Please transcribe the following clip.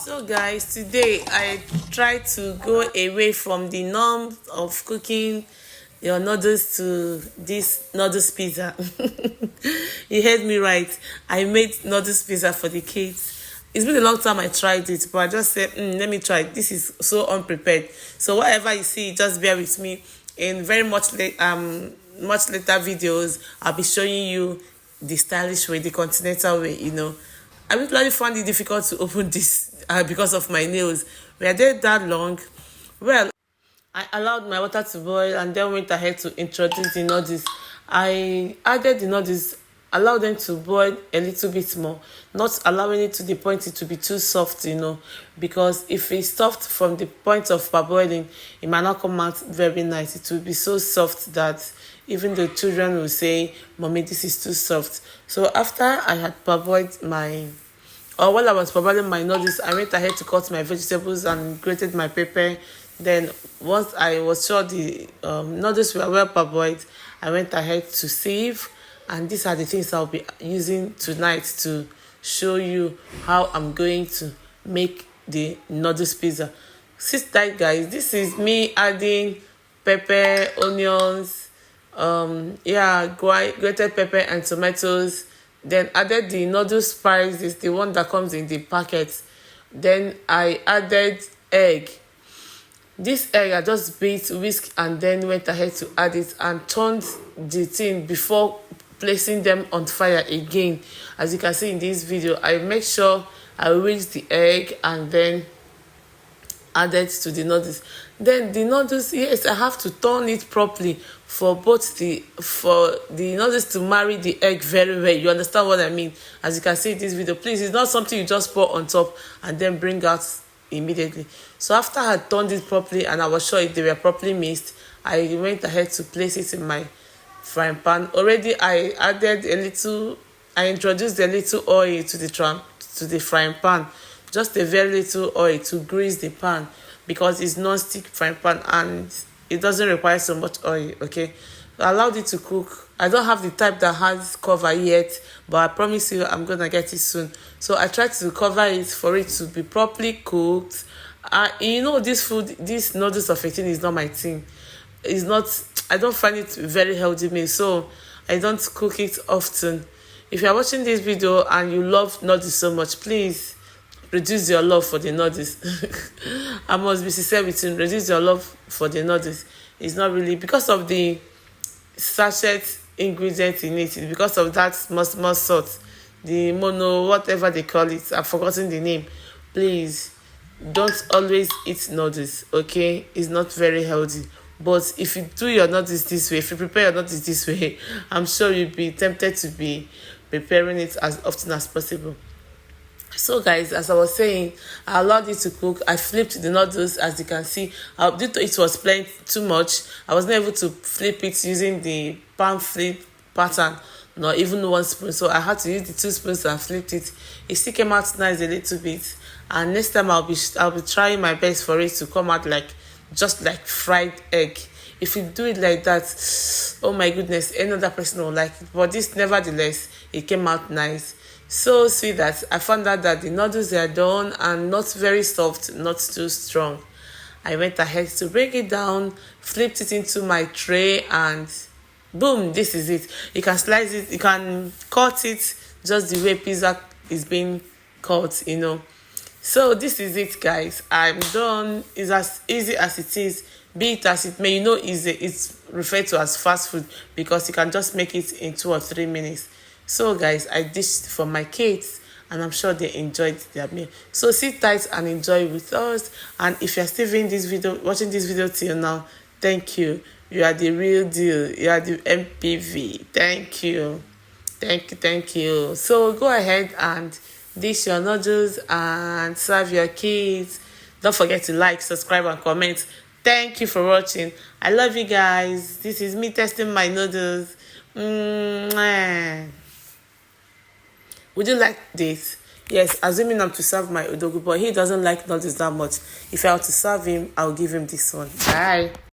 So guys, today I try to go away from the norm of cooking your noodles to this noodles pizza. You heard me right. I made noodles pizza for the kids. It's been a long time I tried it, but I just said, let me try it. This is so unprepared. So whatever you see, just bear with me. In very much later videos, I'll be showing you the stylish way, the continental way. I really found it difficult to open this because of my nails. Were they that long? Well, I allowed my water to boil and then went ahead to introduce the noodles. I added the noodles, allowed them to boil a little bit more, not allowing it to the point it to be too soft, because if it's soft from the point of parboiling, it might not come out very nice. It will be so soft that even the children will say, "Mommy, this is too soft." So after I had parboiled while I was parboiling my noodles, I went ahead to cut my vegetables and grated my pepper. Then once I was sure the noodles were well parboiled, I went ahead to sieve. And these are the things I'll be using tonight to show you how I'm going to make the noodles pizza. Sit tight, guys. This is me adding pepper, onions, grated pepper and tomatoes. Then added the noodle spice, is the one that comes in the packet. Then I added egg. This egg I just beat, whisk, and then went ahead to add it and turned the thing before placing them on fire again. As you can see in this video, I make sure I whisk the egg and then added to the noodles. Then the noodles, yes, I have to turn it properly for the noodles to marry the egg very well. You understand what I mean? As you can see in this video, please, it's not something you just pour on top and then bring out immediately. So after I had turned it properly and I was sure they were properly mixed, I went ahead to place it in my frying pan. Already I introduced a little oil to the frying pan, just a very little oil to grease the pan, because it's non-stick frying pan and it doesn't require so much oil. Okay, I allowed it to cook. I don't have the type that has cover yet, but I promise you I'm gonna get it soon. So I tried to cover it for it to be properly cooked. This noodles of a thing is not my thing. It's not. I don't find it very healthy meal, so I don't cook it often. If you are watching this video and you love noodles so much, please reduce your love for the noodles. I must be sincere with you. Reduce your love for the noodles. It's not really because of the sachet ingredients in it. It's because of that small salt, the mono, whatever they call it. I've forgotten the name. Please don't always eat noodles. Okay, it's not very healthy. But if you do your noodles this way, if you prepare your noodles this way, I'm sure you'll be tempted to be preparing it as often as possible. So guys, as I was saying, I allowed it to cook. I flipped the noodles, as you can see. Due to it was playing too much, I wasn't able to flip it using the pan flip pattern, not even one spoon. So I had to use the 2 spoons and flipped it. It still came out nice a little bit. And next time I'll be trying my best for it to come out just like fried egg. If you do it like that, oh my goodness, any other person will like it. But this, nevertheless, it came out nice. So sweet that I found out that the noodles are done and not very soft, not too strong. I went ahead to break it down, flipped it into my tray, and boom, this is it. You can slice it, you can cut it just the way pizza is being cut. So this is it, guys. I'm done. It's as easy as it is, be it as it may. It's referred to as fast food because you can just make it in 2 or 3 minutes. So guys, I dished for my kids and I'm sure they enjoyed their meal. So sit tight and enjoy with us. And if you're still watching this video till now, thank you. You are the real deal. You are the MPV. Thank you. Thank you. So go ahead and dish your noodles and serve your kids. Don't forget to like, subscribe, and comment. Thank you for watching. I love you guys. This is me testing my noodles. Would you like this? Yes, assuming I'm to serve my odogu, but he doesn't like noodles that much. If I were to serve him, I'll give him this one. Bye.